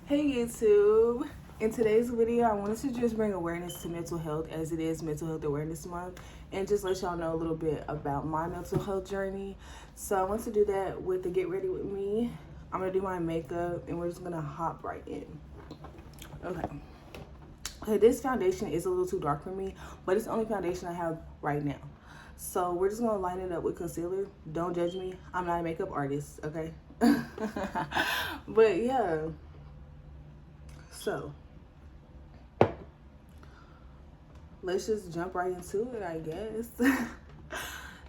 Hey YouTube! In today's video, I wanted to just bring awareness to mental health as it is Mental Health Awareness Month and just let y'all know a little bit about my mental health journey. So I want to do that with the Get Ready With Me. I'm going to do my makeup and we're just going to hop right in. Okay, this foundation is a little too dark for me, but it's the only foundation I have right now. So we're just going to line it up with concealer. Don't judge me. I'm not a makeup artist, okay? But yeah. So, let's just jump right into it, I guess.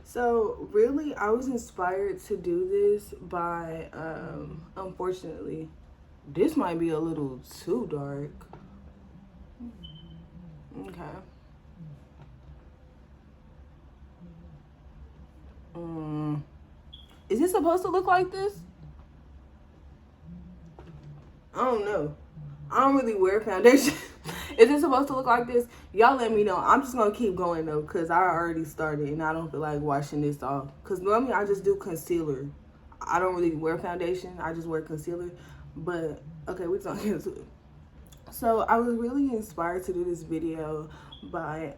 So, really, I was inspired to do this by, unfortunately, this might be a little too dark. Okay. Is it supposed to look like this? I don't know. I don't really wear foundation. Is it supposed to look like this? Y'all let me know. I'm just going to keep going, though, because I already started, and I don't feel like washing this off. Because normally I just do concealer. I don't really wear foundation. I just wear concealer. But, okay, we're going to get into it. So, I was really inspired to do this video by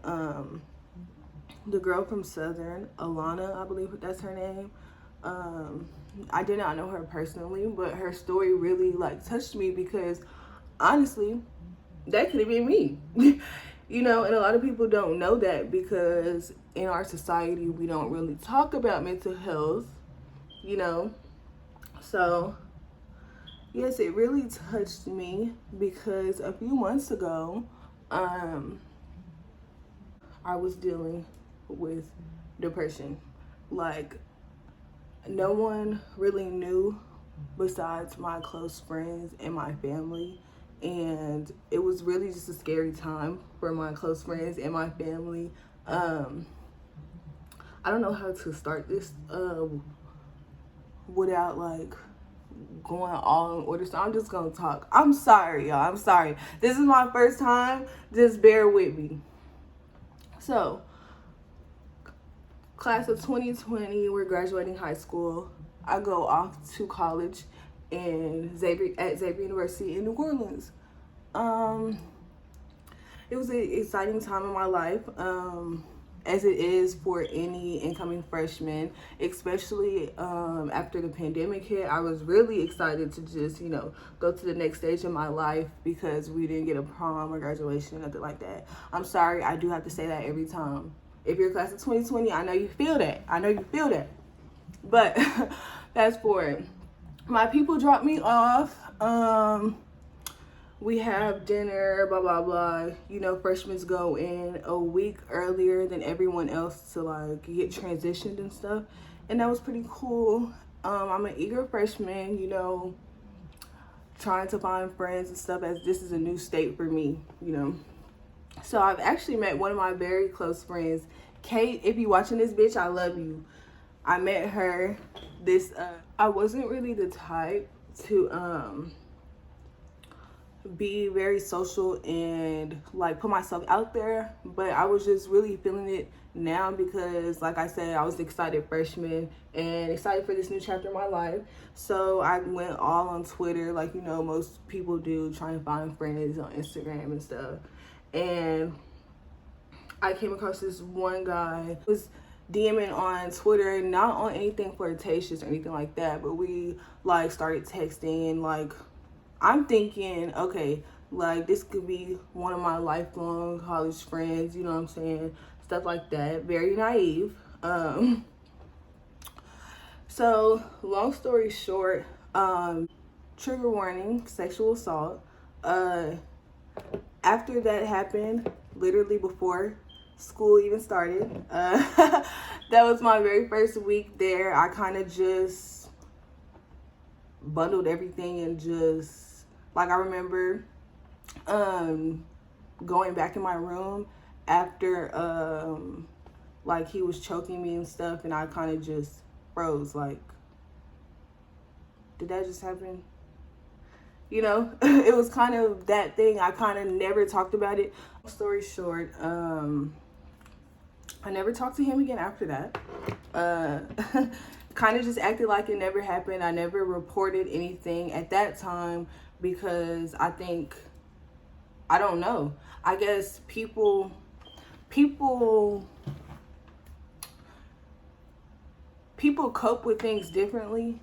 the girl from Southern, Alana, I believe that's her name. I did not know her personally, but her story really, touched me because honestly, that could have been me. You know, and a lot of people don't know that because in our society, we don't really talk about mental health, you know. So, yes, it really touched me because a few months ago, I was dealing with depression. No one really knew besides my close friends and my family, and it was really just a scary time for my close friends and my family. I don't know how to start this without going all in order, so I'm just gonna talk. I'm sorry, y'all. I'm sorry. This is my first time. Just bear with me. So, class of 2020, we're graduating high school. I go off to college at Xavier University in New Orleans. It was an exciting time in my life, as it is for any incoming freshman, especially after the pandemic hit. I was really excited to just, go to the next stage of my life because we didn't get a prom or graduation, nothing like that. I'm sorry, I do have to say that every time. If you're class of 2020, I know you feel that. But fast forward. My people dropped me off. We have dinner, blah, blah, blah. Freshmen go in a week earlier than everyone else to get transitioned and stuff. And that was pretty cool. I'm an eager freshman, trying to find friends and stuff as this is a new state for me, So I've actually met one of my very close friends, Kate. If you watching this, bitch, I love you. I met her I wasn't really the type to be very social and put myself out there, but I was just really feeling it now because like I said, I was an excited freshman and excited for this new chapter in my life. So I went all on Twitter most people do, trying to find friends on Instagram and stuff. And I came across this one guy who was DMing on Twitter, not on anything flirtatious or anything like that, but we started texting. I'm thinking, okay, this could be one of my lifelong college friends, you know what I'm saying? Stuff like that. Very naive. So long story short, trigger warning, sexual assault. After that happened, literally before school even started, that was my very first week there. I kind of just bundled everything and just, I remember going back in my room after, he was choking me and stuff, and I kind of just froze, did that just happen? It was kind of that thing. I kind of never talked about it. Long story short, I never talked to him again after that. kind of just acted like it never happened. I never reported anything at that time because I think, I don't know, I guess people cope with things differently.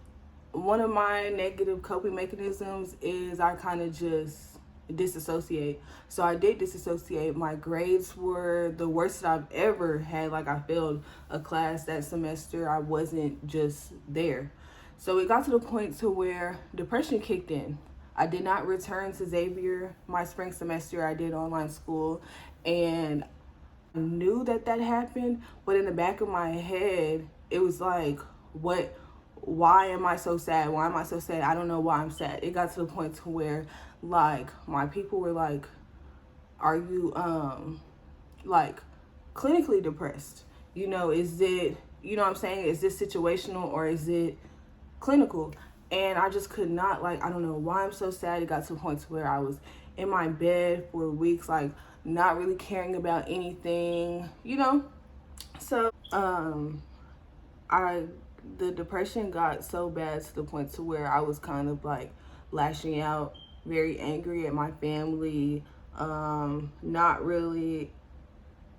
One of my negative coping mechanisms is I kind of just disassociate. So I did disassociate. My grades were the worst that I've ever had. Like, I failed a class that semester. I wasn't just there. So it got to the point to where depression kicked in. I did not return to Xavier my spring semester. I did online school, and I knew that happened, but in the back of my head, it was like, why am I so sad? Why am I so sad? I don't know why I'm sad. It got to the point to where, like, my people were like, are you, like, clinically depressed? You know, is it, you know what I'm saying? Is this situational or is it clinical? And I just could not, like, I don't know why I'm so sad. It got to the point to where I was in my bed for weeks, like, not really caring about anything, you know? So, the depression got so bad to the point to where I was kind of like lashing out, very angry at my family, not really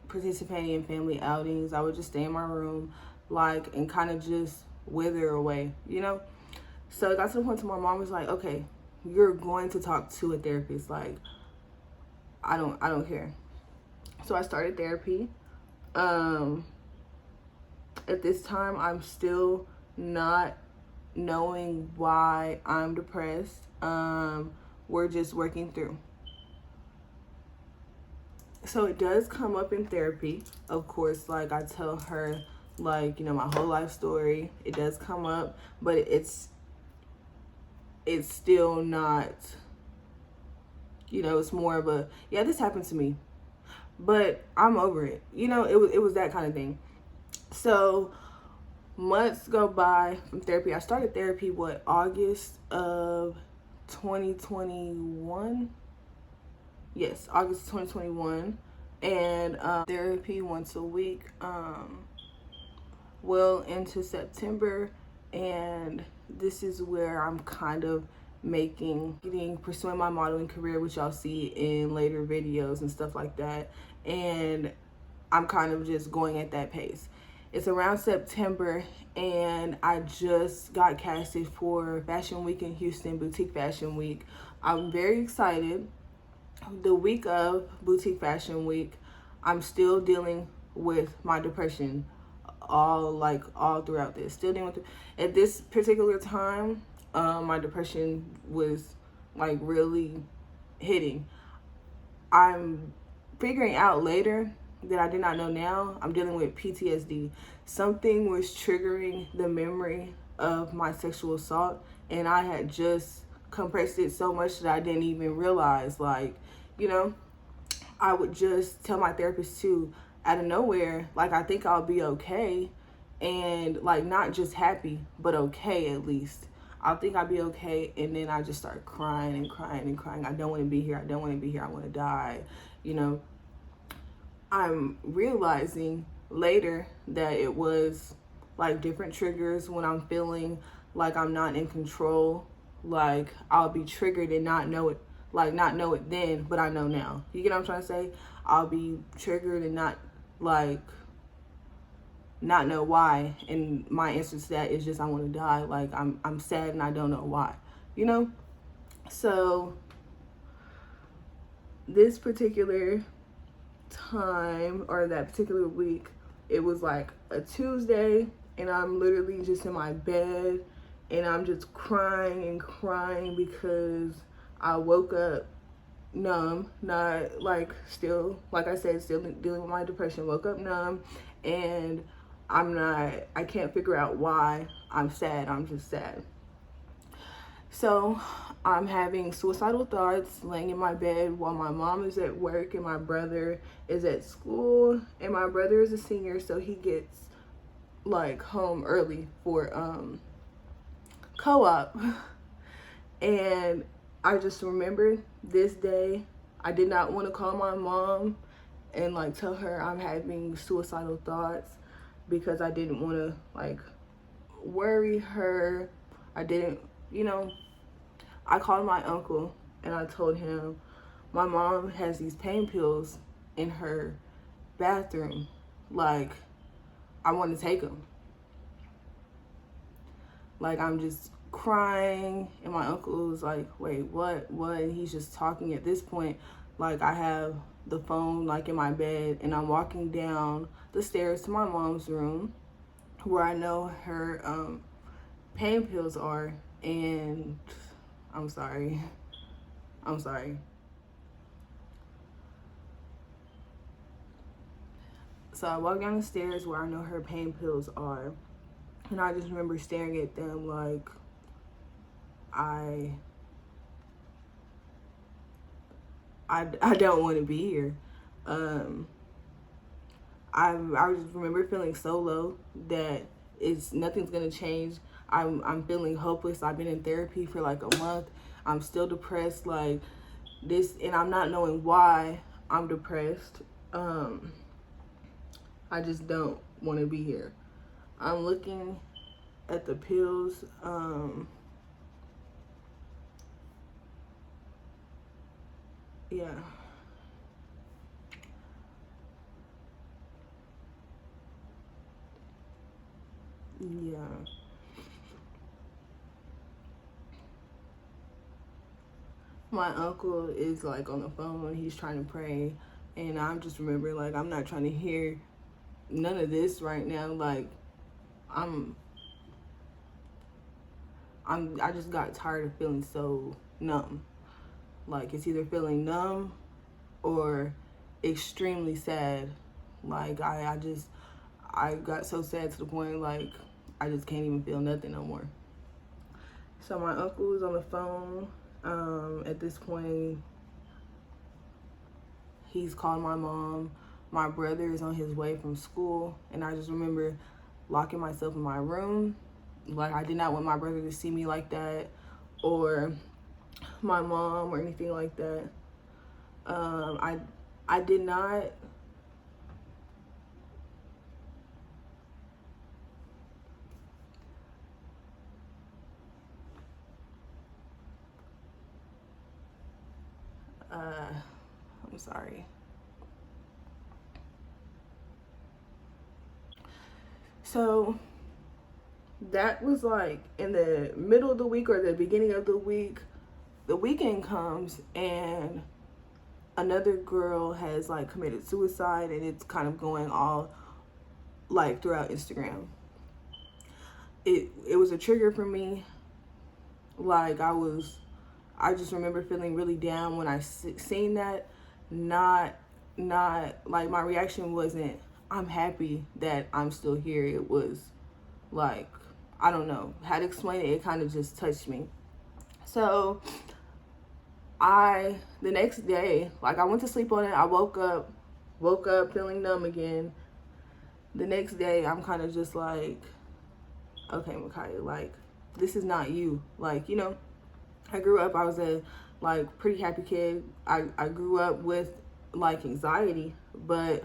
participating in family outings. I would just stay in my room, like, and kind of just wither away, you know? So it got to the point to my mom was like, okay, you're going to talk to a therapist. Like, I don't care. So I started therapy. At this time, I'm still not knowing why I'm depressed. We're just working through. So it does come up in therapy. Of course, like, I tell her, like, you know, my whole life story. It does come up, but it's still not, you know, it's more of a, yeah, this happened to me, but I'm over it. You know, it was that kind of thing. So months go by from therapy. I started therapy, August of 2021? Yes, August 2021. And therapy once a week, well into September. And this is where I'm kind of pursuing my modeling career, which y'all see in later videos and stuff like that. And I'm kind of just going at that pace. It's around September, and I just got casted for Fashion Week in Houston, Boutique Fashion Week. I'm very excited. The week of Boutique Fashion Week, I'm still dealing with my depression all throughout this. Still dealing with it. At this particular time, my depression was like really hitting. I'm figuring out later that I did not know now, I'm dealing with PTSD. Something was triggering the memory of my sexual assault, and I had just compressed it so much that I didn't even realize, like, you know, I would just tell my therapist too, out of nowhere, like, I think I'll be okay, and like, not just happy, but okay at least. I think I'll be okay, and then I just start crying and crying and crying. I don't want to be here. I don't want to be here. I want to die, you know. I'm realizing later that it was like different triggers when I'm feeling like I'm not in control. Like, I'll be triggered and not know it then, but I know now. You get what I'm trying to say? I'll be triggered and not know why. And my answer to that is just, I want to die. Like, I'm sad and I don't know why, you know? So this particular time, or that particular week, it was like a Tuesday, and I'm literally just in my bed, and I'm just crying and crying because I woke up numb, not like, still, like I said, still dealing with my depression. Woke up numb, and I can't figure out why I'm sad. I'm just sad. So I'm having suicidal thoughts, laying in my bed while my mom is at work and my brother is at school. And my brother is a senior, so he gets like home early for co-op. And I just remember this day, I did not want to call my mom and like tell her I'm having suicidal thoughts, because I didn't want to like worry her. I didn't, you know, I called my uncle and I told him my mom has these pain pills in her bathroom. Like, I want to take them. Like, I'm just crying, and my uncle was like, wait, what? And he's just talking at this point. Like, I have the phone, like, in my bed, and I'm walking down the stairs to my mom's room where I know her pain pills are, and I'm sorry. So I walk down the stairs where I know her pain pills are, and I just remember staring at them like I don't want to be here. I just remember feeling so low that nothing's gonna change. I'm feeling hopeless. I've been in therapy for like a month. I'm still depressed, like this, and I'm not knowing why I'm depressed. I just don't want to be here. I'm looking at the pills. Yeah. Yeah. My uncle is like on the phone. He's trying to pray. And I'm just remembering, like, I'm not trying to hear none of this right now. Like, I'm I just got tired of feeling so numb. Like, it's either feeling numb or extremely sad. Like, I got so sad to the point, like, I just can't even feel nothing no more. So my uncle was on the phone. At this point, he's called my mom. My brother is on his way from school, and I just remember locking myself in my room. Like, I did not want my brother to see me like that, or my mom, or anything like that. I did not. I'm sorry. So that was like in the middle of the week or the beginning of the week. The weekend comes and another girl has like committed suicide, and it's kind of going all like throughout Instagram. It was a trigger for me. Like, I just remember feeling really down when I seen that. Not like, my reaction wasn't I'm happy that I'm still here. It was like, I don't know how to explain it. It kind of just touched me. So the next day, like, I went to sleep on it. I woke up feeling numb again. The next day, I'm kind of just like, okay, Micaiah, like, this is not you. Like, you know, I grew up, I was a like pretty happy kid. I grew up with like anxiety, but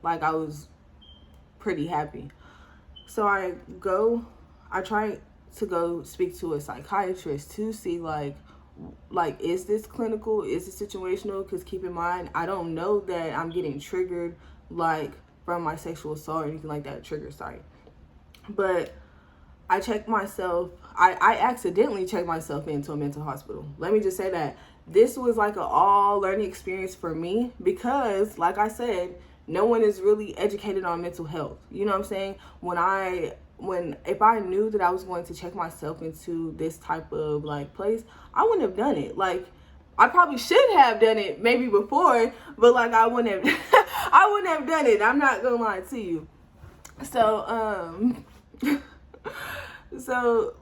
like I was pretty happy. So I try to go speak to a psychiatrist to see like is this clinical, is this situational? Because keep in mind, I don't know that I'm getting triggered like from my sexual assault or anything like that. But I checked myself. I accidentally checked myself into a mental hospital. Let me just say that this was like an all learning experience for me, because like I said, no one is really educated on mental health. You know what I'm saying? If I knew that I was going to check myself into this type of like place, I wouldn't have done it. Like, I probably should have done it maybe before, but like I wouldn't have I wouldn't have done it. I'm not gonna lie to you. So so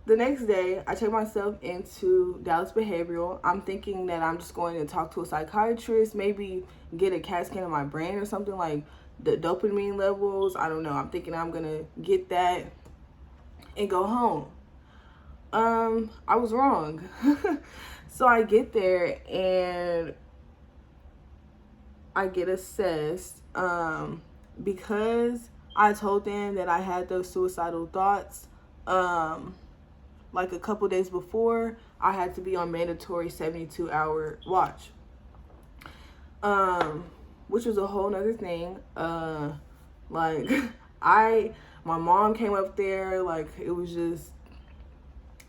the next day, I checked myself into Dallas Behavioral. I'm thinking that I'm just going to talk to a psychiatrist, maybe get a CAT scan of my brain or something, like the dopamine levels. I don't know. I'm thinking I'm going to get that and go home. I was wrong. So I get there and I get assessed. Because I told them that I had those suicidal thoughts, like a couple days before, I had to be on mandatory 72-hour watch, which was a whole nother thing. Like my mom came up there, like it was just,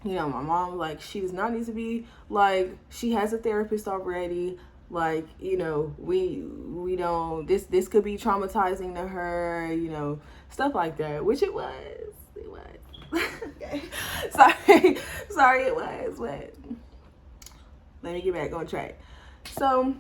my mom, like, she does not need to be, like, she has a therapist already, like, we don't, this could be traumatizing to her, stuff like that, which it was. Okay. Sorry it was, but let me get back on track. So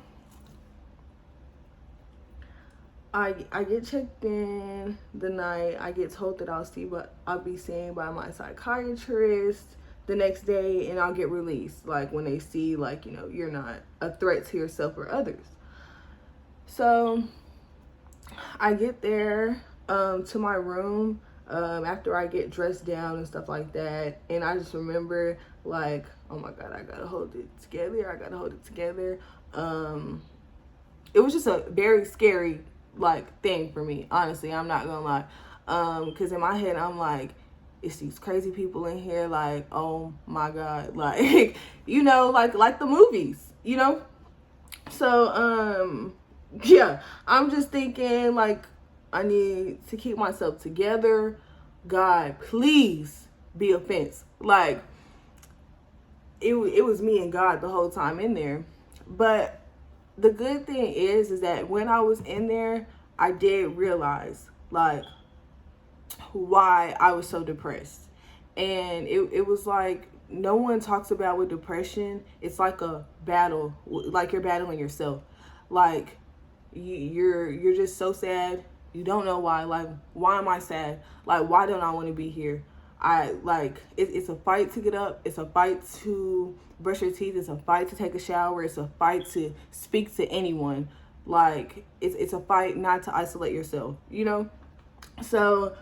I get checked in the night. I get told that I'll be seen by my psychiatrist the next day, and I'll get released, like when they see, like, you're not a threat to yourself or others. So I get there to my room after I get dressed down and stuff like that, and I just remember, like, oh my God, I gotta hold it together. It was just a very scary, like, thing for me, honestly. I'm not gonna lie, because in my head I'm like, it's these crazy people in here, like, oh my God, like, like the movies, so yeah, I'm just thinking, like, I need to keep myself together. God, please be a fence. Like, it was me and God the whole time in there. But the good thing is that when I was in there, I did realize, like, why I was so depressed. And it was like, no one talks about with depression, it's like a battle, like you're battling yourself. Like, you're just so sad. You don't know why. Like, why am I sad? Like, why don't I want to be here? It's a fight to get up. It's a fight to brush your teeth. It's a fight to take a shower. It's a fight to speak to anyone. Like, it's a fight not to isolate yourself, So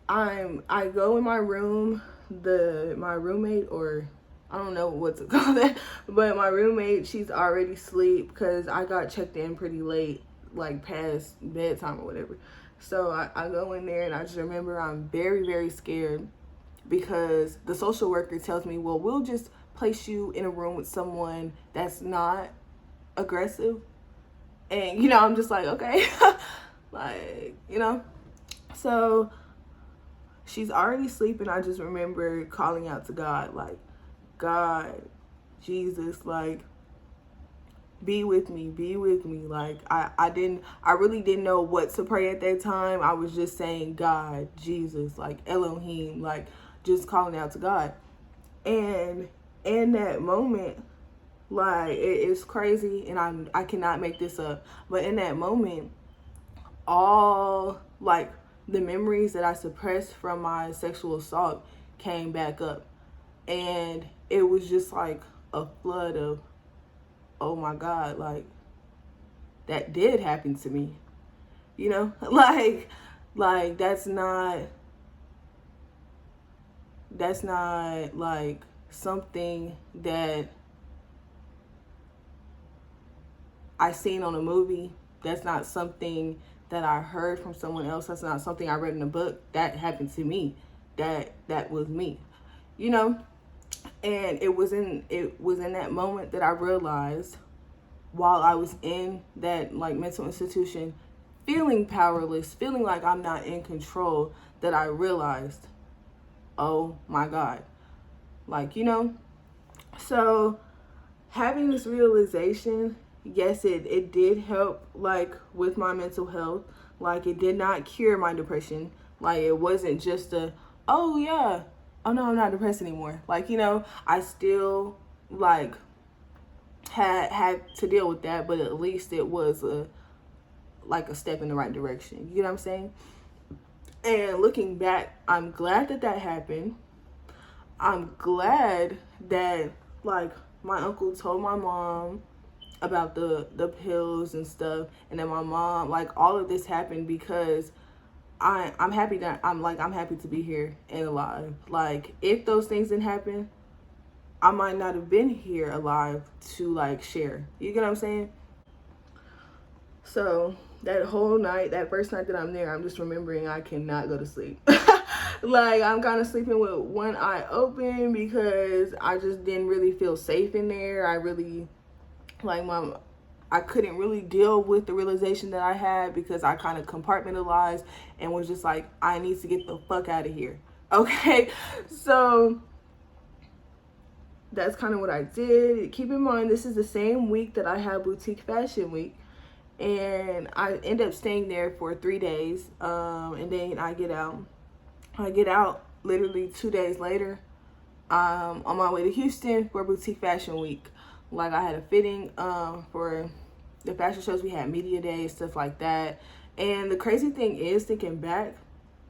I go in my room. My roommate, or I don't know what to call that, but my roommate, she's already asleep because I got checked in pretty late, like past bedtime or whatever. So I go in there, and I just remember I'm very, very scared because the social worker tells me, well, we'll just place you in a room with someone that's not aggressive. And, I'm just like, okay, like, so she's already sleeping. I just remember calling out to God, like, God, Jesus, like, be with me. Like, I really didn't know what to pray at that time. I was just saying, God, Jesus, like, Elohim, like, just calling out to God. And in that moment, like, it's crazy, and I cannot make this up, but in that moment, all, like, the memories that I suppressed from my sexual assault came back up. And it was just like a flood of, oh my God, like, that did happen to me, like that's not like something that I seen on a movie. That's not something that I heard from someone else. That's not something I read in a book. That happened to me. That was me, And it was in that moment that I realized, while I was in that, like, mental institution, feeling powerless, feeling like I'm not in control, that I realized, oh my God, like, so having this realization, yes, it did help, like, with my mental health. Like, it did not cure my depression. Like, it wasn't just oh yeah, oh no, I'm not depressed anymore. Like, I still, like, had to deal with that, but at least it was a step in the right direction. You know what I'm saying? And looking back, I'm glad that happened. I'm glad that, like, my uncle told my mom about the pills and stuff, and then my mom, like, all of this happened because I'm happy that I'm happy to be here and alive. Like, if those things didn't happen, I might not have been here alive to, like, share. You get what I'm saying? So that whole night, that first night that I'm there, I'm just remembering I cannot go to sleep. Like, I'm kind of sleeping with one eye open because I just didn't really feel safe in there. I really, like, I couldn't really deal with the realization that I had because I kind of compartmentalized and was just like, I need to get the fuck out of here. Okay, so that's kind of what I did. Keep in mind, this is the same week that I had Boutique Fashion Week. And I end up staying there for 3 days. And then I get out. I get out literally 2 days later. On my way to Houston for Boutique Fashion Week. Like, I had a fitting for the fashion shows. We had media days, stuff like that. And the crazy thing is, thinking back,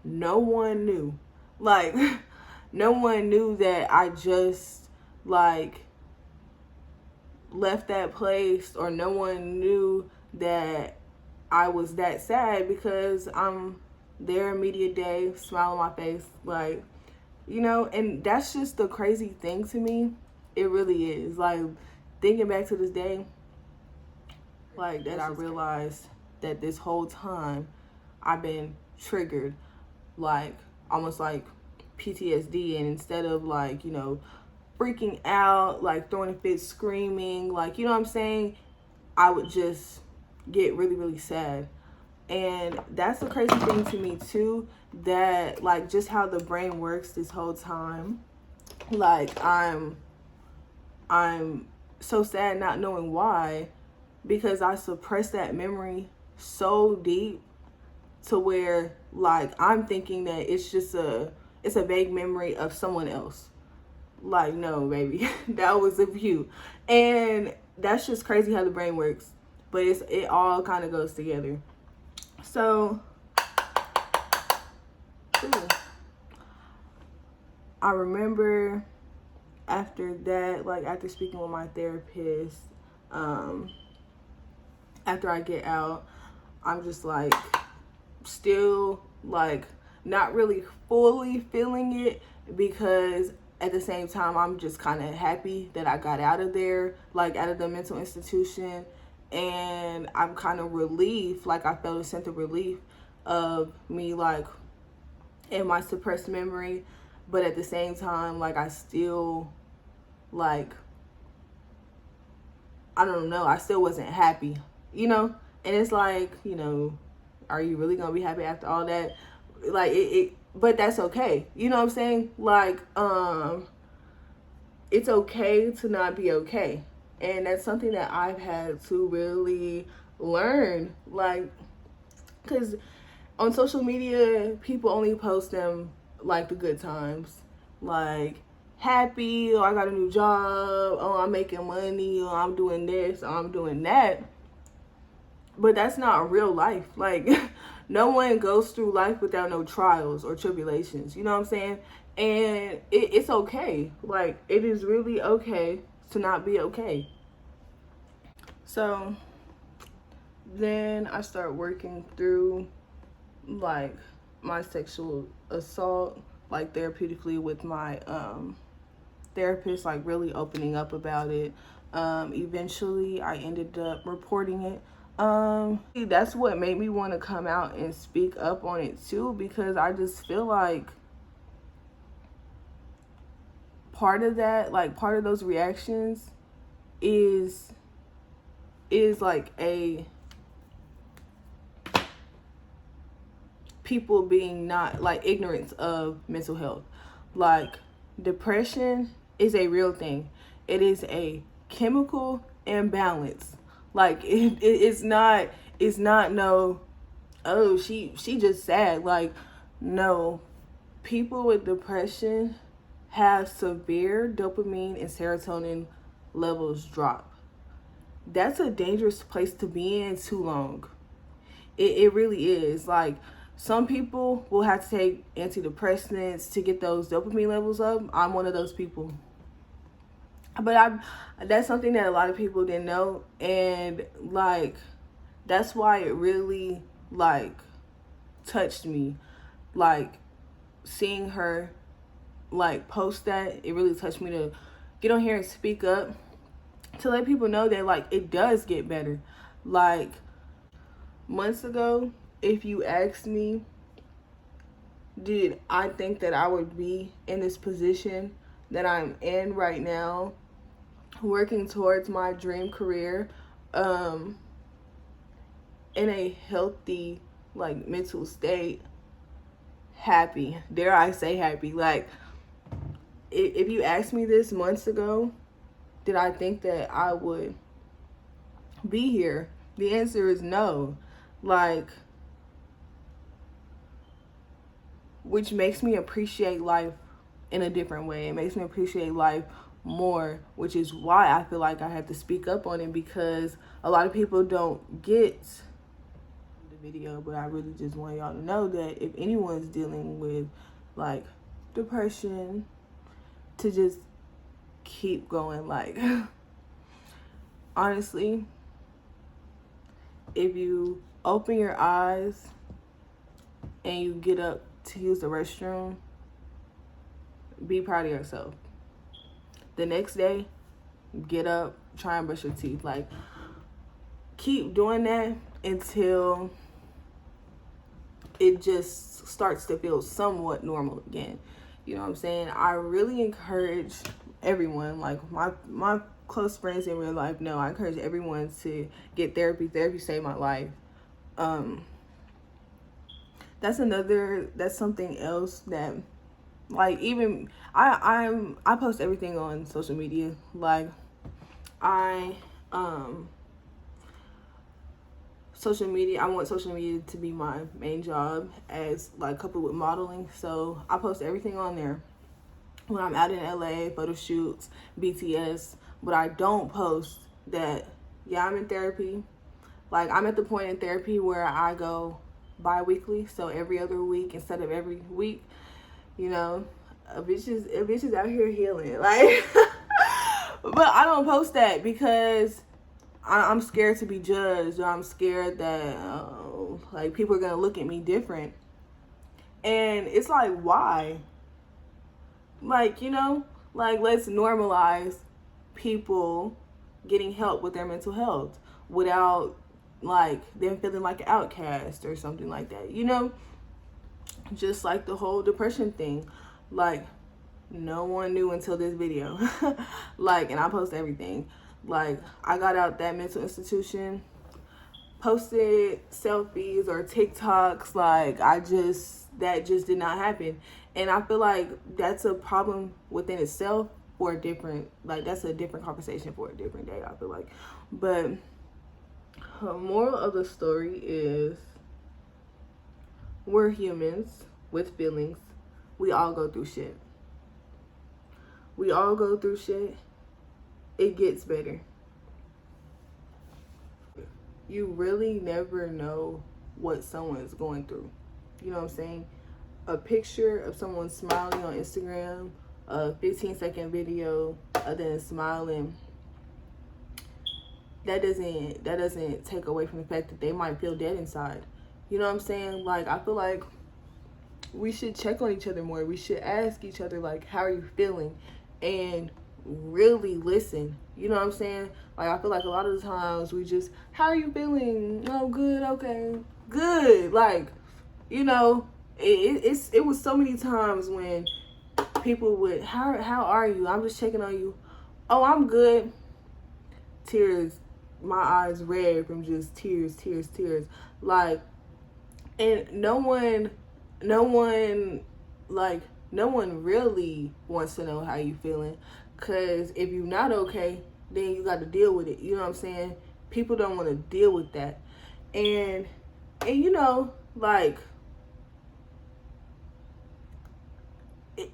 no one knew. Like, no one knew that I just, like, left that place, or no one knew that I was that sad because I'm there media day, smile on my face, like, you know. And that's just the crazy thing to me. It really is. Like, thinking back to this day, like, that I realized that this whole time I've been triggered, like, almost like PTSD. And instead of, like, you know, freaking out, like throwing a fit, screaming, like, you know what I'm saying, I would just get really, really sad. And that's the crazy thing to me too, that, like, just how the brain works this whole time. Like, I'm so sad, not knowing why, because I suppressed that memory so deep to where, like, I'm thinking that it's just a vague memory of someone else. Like, no, baby, that was of you. And that's just crazy how the brain works. But it all kind of goes together. So, I remember after that, like, after speaking with my therapist, after I get out, I'm just, like, still, like, not really fully feeling it, because at the same time, I'm just kind of happy that I got out of there, like, out of the mental institution. And I'm kind of relieved, like, I felt a sense of relief of me, like, in my suppressed memory. But at the same time, like, I still, like, I don't know, I still wasn't happy, you know? And it's like, you know, are you really gonna be happy after all that? Like, but that's okay. You know what I'm saying? Like, it's okay to not be okay. And that's something that I've had to really learn. Like, because on social media, people only post them, like, the good times. Like, happy, or I got a new job, oh, I'm making money, or I'm doing this, or I'm doing that. But that's not real life. Like, no one goes through life without no trials or tribulations. You know what I'm saying? And it's okay. Like, it is really okay to not be okay. So then I start working through, like, my sexual assault, like, therapeutically with my therapist, like, really opening up about it. Eventually I ended up reporting it. That's what made me want to come out and speak up on it too, because I just feel like part of that, like, part of those reactions is like a people being not, like, ignorance of mental health. Like, depression is a real thing. It is a chemical imbalance. Like, it's not no, oh, she just sad. Like, no, people with depression have severe dopamine and serotonin levels drop. That's a dangerous place to be in too long. It really is. Like, some people will have to take antidepressants to get those dopamine levels up. I'm one of those people. But that's something that a lot of people didn't know. And, like, that's why it really, like, touched me. Like, seeing her, like, post that, it really touched me to get on here and speak up, to let people know that, like, it does get better. Like, months ago, if you asked me, did I think that I would be in this position that I'm in right now, working towards my dream career, in a healthy, like, mental state, happy, dare I say happy. Like, if you asked me this months ago, did I think that I would be here? The answer is no. Like, which makes me appreciate life in a different way. It makes me appreciate life more, which is why I feel like I have to speak up on it, because a lot of people don't get the video. But I really just want y'all to know that if anyone's dealing with, like, depression, to just keep going. Like, honestly, if you open your eyes and you get up to use the restroom, be proud of yourself. The next day, get up, try and brush your teeth. Like, keep doing that until it just starts to feel somewhat normal again. You know what I'm saying? I really encourage everyone, like my close friends in real life know, I encourage everyone to get therapy. Therapy saved my life. That's something else that, like, even I post everything on social media. Like, social media, I want social media to be my main job, as, like, coupled with modeling. So I post everything on there when I'm out in LA, photo shoots, BTS. But I don't post that, yeah, I'm in therapy. Like, I'm at the point in therapy where I go bi-weekly, so every other week instead of every week. You know, a bitch is out here healing. Like, but I don't post that because I'm scared to be judged, or I'm scared that like, people are gonna look at me different. And it's like, why? Like, you know, like, let's normalize people getting help with their mental health without, like, them feeling like an outcast or something like that, you know? Just like the whole depression thing. Like, no one knew until this video. Like, and I post everything. Like, I got out that mental institution, posted selfies or TikToks. Like, that just did not happen. And I feel like that's a problem within itself, for a different, like, that's a different conversation for a different day, I feel like. But the moral of the story is, we're humans with feelings. We all go through shit. We all go through shit. It gets better. You really never know what someone's going through. You know what I'm saying? A picture of someone smiling on Instagram, a 15-second video of them smiling, that doesn't take away from the fact that they might feel dead inside. You know what I'm saying? Like, I feel like we should check on each other more. We should ask each other, like, how are you feeling? And really listen. You know what I'm saying? Like, I feel like a lot of the times we just, how are you feeling? Oh, good, okay, good. Like, you know, it was so many times when people would, how are you? I'm just checking on you. Oh, I'm good. Tears, my eyes red from just tears. Like, and no one really wants to know how you feeling, because if you're not okay, then you got to deal with it. You know what I'm saying? People don't want to deal with that. And you know, like,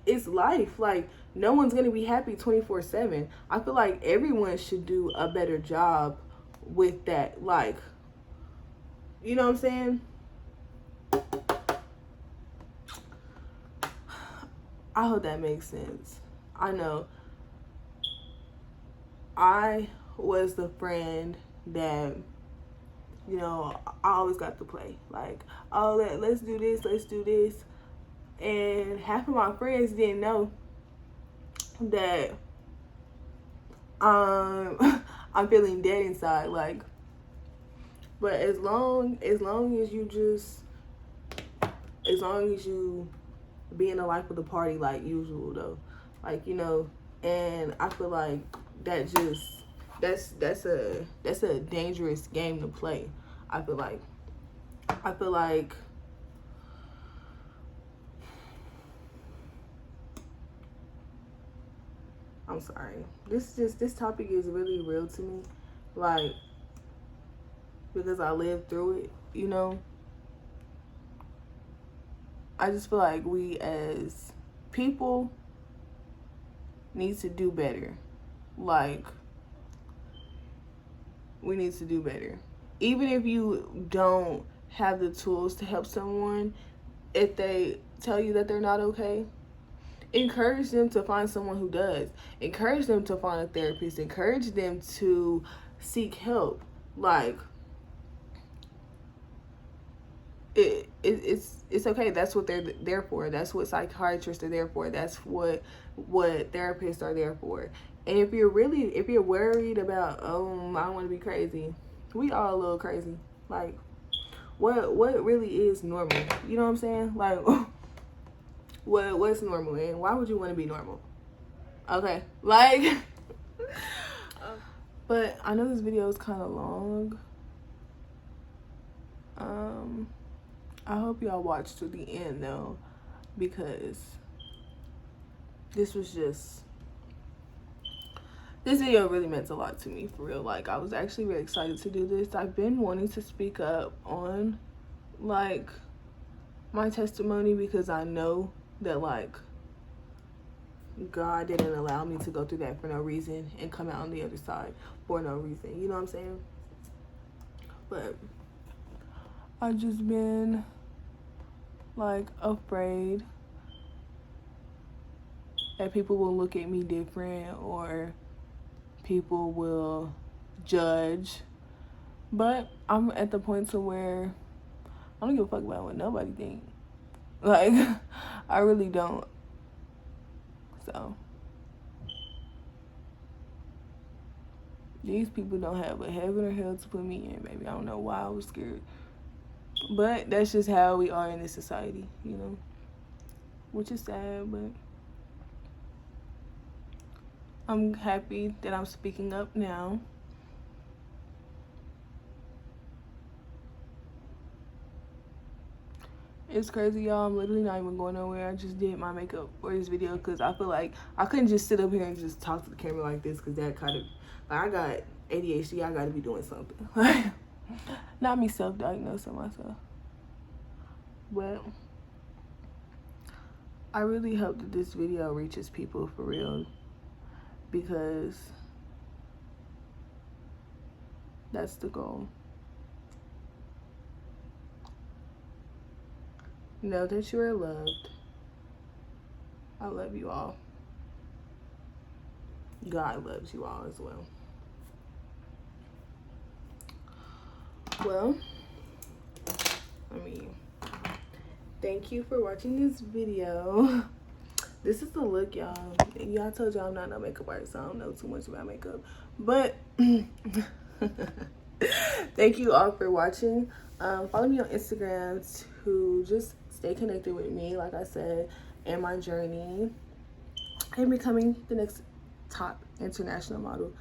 it's life. Like, no one's going to be happy 24/7. I feel like everyone should do a better job with that. Like, you know what I'm saying? I hope that makes sense. I know I was the friend that, you know, I always got to play. Like, oh, let's do this. And half of my friends didn't know that I'm feeling dead inside. Like, but as long as you being the life of the party like usual though. Like, you know, and I feel like that just that's a dangerous game to play. I feel like I'm sorry. This topic is really real to me. Like, because I lived through it, you know. I just feel like we as people need to do better. Like, we need to do better. Even if you don't have the tools to help someone, if they tell you that they're not okay, encourage them to find someone who does. Encourage them to find a therapist. Encourage them to seek help. Like, it's okay. That's what they're there for. That's what psychiatrists are there for. That's what therapists are there for. And if you're worried about, oh, I don't want to be crazy, we all a little crazy. Like, what really is normal? You know what I'm saying? Like, what's normal, and why would you want to be normal? Okay, like, but I know this video is kind of long. I hope y'all watched to the end though, because this video really meant a lot to me, for real. Like, I was actually really excited to do this. I've been wanting to speak up on, like, my testimony, because I know that, like, God didn't allow me to go through that for no reason and come out on the other side for no reason. You know what I'm saying? But I've just been, like, afraid that people will look at me different, or people will judge. But I'm at the point to where I don't give a fuck about what nobody thinks. Like, I really don't. So these people don't have a heaven or hell to put me in, baby. I don't know why I was scared. But that's just how we are in this society, you know? Which is sad, but I'm happy that I'm speaking up now. It's crazy, y'all. I'm literally not even going nowhere. I just did my makeup for this video because I feel like I couldn't just sit up here and just talk to the camera like this, because that kind of, like, I got ADHD. I got to be doing something. Like, not me self-diagnosing myself. But I really hope that this video reaches people for real, because that's the goal. Know that you are loved. I love you all. God loves you all as well. Well, I mean, thank you for watching this video. This is the look, y'all. Y'all told y'all I'm not no makeup artist, so I don't know too much about makeup. But thank you all for watching. Follow me on Instagram to just stay connected with me, like I said, and my journey and becoming the next top international model.